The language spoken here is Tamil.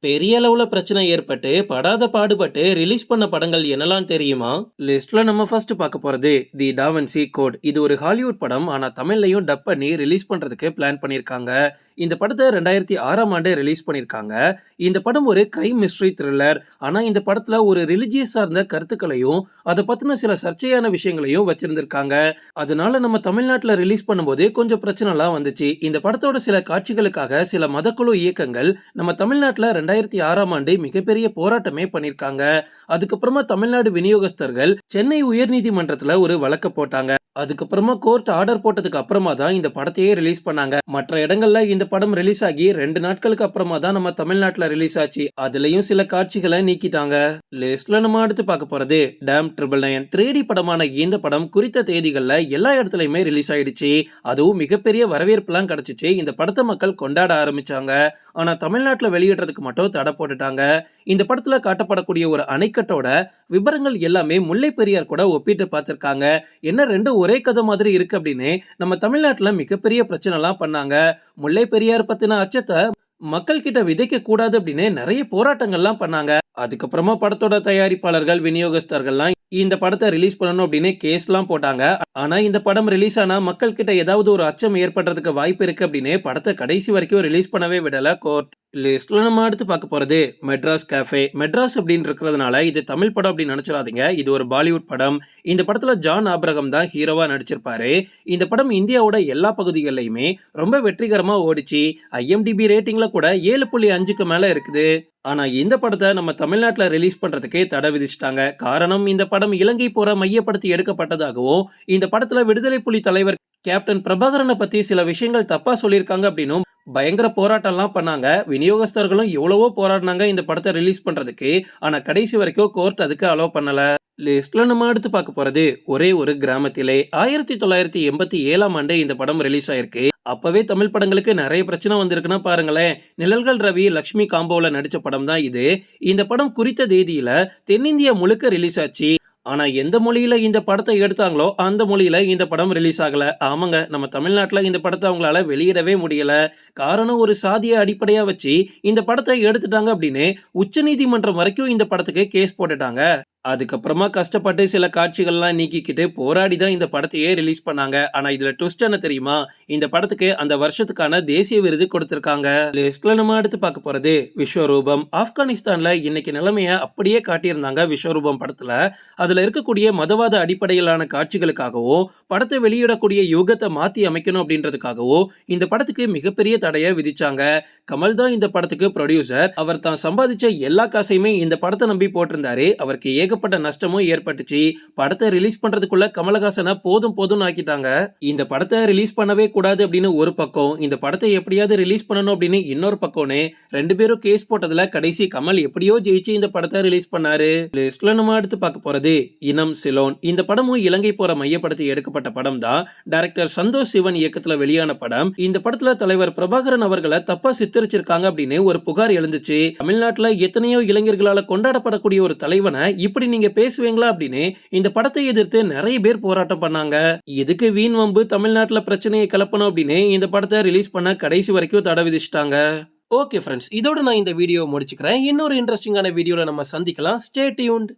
பெரிய அளவுல பிரச்சனை ஏற்பட்டு படாத பாடுபட்டு ரிலீஸ் பண்ண படங்கள் என்னலாம் தெரியுமா? லிஸ்ட்ல நம்ம ஃபர்ஸ்ட் பார்க்க போறது தி டாவன்சி கோட். இது ஒரு ஹாலிவுட் படம். ஆனா தமிழ்லையும் டப் பண்ணி ரிலீஸ் பண்றதுக்கு பிளான் பண்ணிருக்காங்க. இந்த படத்தை 2006ஆம் ஆண்டு ரிலீஸ் பண்ணிருக்காங்க. இந்த படம் ஒரு கிரைம் மிஸ்ட்ரி த்ரில்லர். ஆனா இந்த படத்துல ஒரு ரிலிஜியஸ் சார்ந்த கருத்துக்களையும் அதை பத்தின சில சர்ச்சையான விஷயங்களையும் வச்சிருந்திருக்காங்க. அதனால நம்ம தமிழ்நாட்டுல ரிலீஸ் பண்ணும்போது கொஞ்சம் பிரச்சனைலாம் வந்துச்சு. இந்த படத்தோட சில காட்சிகளுக்காக சில மதக்குழு இயக்கங்கள் நம்ம தமிழ்நாட்டுல 2006ஆம் ஆண்டு மிகப்பெரிய போராட்டமே பண்ணிருக்காங்க. அதுக்கப்புறமா தமிழ்நாடு விநியோகஸ்தர்கள் சென்னை உயர்நீதிமன்றத்துல ஒரு வழக்க போட்டாங்க. அதுக்கப்புறமா கோர்ட் ஆர்டர் போட்டதுக்கு அப்புறமா தான் இந்த படத்தையே ரிலீஸ் பண்ணாங்க. மற்ற இடங்கள்ல இந்த படம் ரிலீஸ் ஆகி 2 நாட்களுக்கு அப்புறமா தான் நம்ம தமிழ்நாட்டுல ரிலீஸ் ஆச்சு. அதுலயும் சில காட்சிகளை நீக்கிட்டாங்க. லிஸ்ட்ல நம்ம அடுத்து பார்க்க போறது டேம் 999 3D படமான இந்த படம் குறித்த தேதிகள்ல எல்லா இடத்துலயுமே ரிலீஸ் ஆயிடுச்சு. அதுவும் மிகப்பெரிய வரவேற்புலாம் கிடைச்சிச்சு. இந்த படத்தை மக்கள் கொண்டாட ஆரம்பிச்சாங்க. ஆனா தமிழ்நாட்டுல வெளியிடுறதுக்கு மட்டும் தடை போட்டுட்டாங்க. இந்த படத்துல காட்டப்படக்கூடிய ஒரு அணைக்கட்டோட விவரங்கள் எல்லாமே முல்லை பெரியார் கூட ஒப்பிட்டு பார்த்திருக்காங்க. என்ன ரெண்டும் ஒரே கதை மாதிரி இருக்கு அப்படின்னு நம்ம தமிழ்நாட்டுல மிகப்பெரிய பிரச்சனை எல்லாம் பண்ணாங்க. முல்லை பெரியார் பத்தின அச்சத்தை மக்கள் கிட்ட விதைக்க கூடாது அப்படின்னு நிறைய போராட்டங்கள்லாம் பண்ணாங்க. அதுக்கப்புறமா படத்தோட தயாரிப்பாளர்கள் விநியோகஸ்தர்கள்லாம் இந்த படத்தை ரிலீஸ் பண்ணணும் அப்படின்னு கேஸ்லாம் போட்டாங்க. ஆனா இந்த படம் ரிலீஸ் ஆனா மக்கள் கிட்ட ஏதாவது ஒரு அச்சம் ஏற்படுறதுக்கு வாய்ப்பு இருக்கு அப்படின்னு படத்தை கடைசி வரைக்கும் ரிலீஸ் பண்ணவே விடல கோர்ட். லிஸ்ட்ல நம்ம அடுத்து பார்க்க போறது மெட்ராஸ் கேஃபே. மெட்ராஸ் அப்படின்னு இருக்கிறதுனால இது தமிழ் படம் அப்படின்னு நினைச்சிடாதீங்க. இது ஒரு பாலிவுட் படம். இந்த படத்துல ஜான் ஆப்ரஹாம் தான் ஹீரோவா நடிச்சிருப்பாரு. இந்த படம் இந்தியாவோட எல்லா பகுதிகளிலுமே ரொம்ப வெற்றிகரமா ஓடிச்சு. IMDb ரேட்டிங்ல கூட 7.5க்கு மேல இருக்குது. ஆனா இந்த படத்தை நம்ம தமிழ்நாட்டுல ரிலீஸ் பண்றதுக்கே தடை விதிச்சிட்டாங்க. காரணம், இந்த படம் இலங்கை போரை மையப்படுத்தி எடுக்கப்பட்டதாகவும் இந்த படத்துல விடுதலை புலி தலைவர் கேப்டன் பிரபாகரனை பத்தி சில விஷயங்கள் தப்பா சொல்லியிருக்காங்க அப்படின்னும் பயங்கர போராட்டம்லாம் பண்ணாங்க. விநியோகஸ்தர்களும் எவ்வளவோ போராடினாங்க இந்த படத்தை ரிலீஸ் பண்றதுக்கு. ஆனா கடைசி வரைக்கும் கோர்ட் அதுக்கு அலோவ் பண்ணல. லிஸ்ட்ல நம்ம அடுத்து பார்க்க போறது ஒரே ஒரு கிராமத்திலே. 1987ஆம் ஆண்டு இந்த படம் ரிலீஸ் ஆயிருக்கு. அப்பவே தமிழ் படங்களுக்கு நிறைய பிரச்சனை வந்திருக்குன்னா பாருங்களேன். நிழல்கள் ரவி லக்ஷ்மி காம்போல நடிச்ச படம் தான் இது. இந்த படம் குறித்த தேதியில தென்னிந்தியா முழுக்க ரிலீஸ் ஆச்சு. ஆனா எந்த மொழியில இந்த படத்தை எடுத்தாங்களோ அந்த மொழியில இந்த படம் ரிலீஸ் ஆகல. ஆமாங்க, நம்ம தமிழ்நாட்டுல இந்த படத்தை அவங்களால வெளியிடவே முடியல. காரணம், ஒரு சாதிய அடிப்படையா வச்சு இந்த படத்தை எடுத்துட்டாங்க அப்படின்னு உச்சநீதிமன்றம் வரைக்கும் இந்த படத்துக்கு கேஸ் போட்டுட்டாங்க. அதுக்கப்புறமா கஷ்டப்பட்டு சில காட்சிகள்லாம் நீக்கிக்கிட்டு போராடி தான் இந்த படத்தையே ரிலீஸ் பண்ணாங்க. ஆனா இதுல ட்விஸ்ட் என்ன தெரியுமா? இந்த படத்துக்கு அந்த வருஷத்துக்கான தேசிய விருது கொடுத்திருக்காங்க. லிஸ்ட்ல நம்ம அடுத்து பார்க்க போறது விஸ்வரூபம். ஆப்கானிஸ்தான்ல இன்னைக்கு நிலைமைய அப்படியே காட்டியிருந்தாங்க விஸ்வரூபம் படத்துல. அதுல இருக்கக்கூடிய மதவாத அடிப்படையிலான காட்சிகளுக்காகவும் படத்தை வெளியிடக்கூடிய யுகத்தை மாத்தி அமைக்கணும் அப்படின்றதுக்காகவும் இந்த படத்துக்கு மிகப்பெரிய தடையை விதிச்சாங்க. கமல் தான் இந்த படத்துக்கு ப்ரொடியூசர். அவர் தான் சம்பாதிச்ச எல்லா காசையுமே இந்த படத்தை நம்பி போட்டிருந்தாரு. அவருக்கு ஏகப்பட்ட நஷ்டமும் ஏற்பட்டுச்சு. படத்தை ரிலீஸ் பண்றதுக்குள்ள கமலஹாசனை போதும் போதும் ஆக்கிட்டாங்க. இந்த படத்தை ரிலீஸ் பண்ணவே கூடாது அப்படின்னு ஒரு பக்கம், இந்த படத்தை எப்படியாவது ரிலீஸ் பண்ணணும் அப்படின்னு இன்னொரு பக்கம்னு 2 பேரும் கேஸ் போட்டதுல கடைசி கமல் எப்படியோ ஜெயிச்சு இந்த படத்தை ரிலீஸ் பண்ணாரு. லிஸ்ட்ல நம்ம அடுத்து பார்க்க போறது இனம் சிலோன். இந்த படமும் இலங்கை போரை மையப்படுத்தி எடுக்கப்பட்ட படம் தான். டைரக்டர் சந்தோஷ் சிவன் இயக்கத்துல வெளியான படம். இந்த படத்துல தலைவர் பிரபாகரன் அவர்களை தப்பா சித்தரிச்சிருக்காங்க அப்படின்னு ஒரு புகார் எழுந்துச்சு. தமிழ்நாட்டுல எத்தனையோ இளைஞர்களால கொண்டாடப்படக்கூடிய ஒரு தலைவனை இப்படி நீங்க பேசுவீங்களா அப்படின்னு இந்த படத்தை எதிர்த்து நிறைய பேர் போராட்டம் பண்ணாங்க. எதுக்கு வீண் வம்பு தமிழ்நாட்டுல பிரச்சனையை கிளப்பணும் அப்படின்னு இந்த படத்தை ரிலீஸ் பண்ண கடைசி வரைக்கும் தடை விதிச்சிட்டாங்க. ஓகே ஃப்ரெண்ட்ஸ், இதோட நான் இந்த வீடியோ முடிச்சுக்கிறேன். இன்னொரு இன்ட்ரெஸ்டிங்கான வீடியோல நம்ம சந்திக்கலாம். Stay tuned.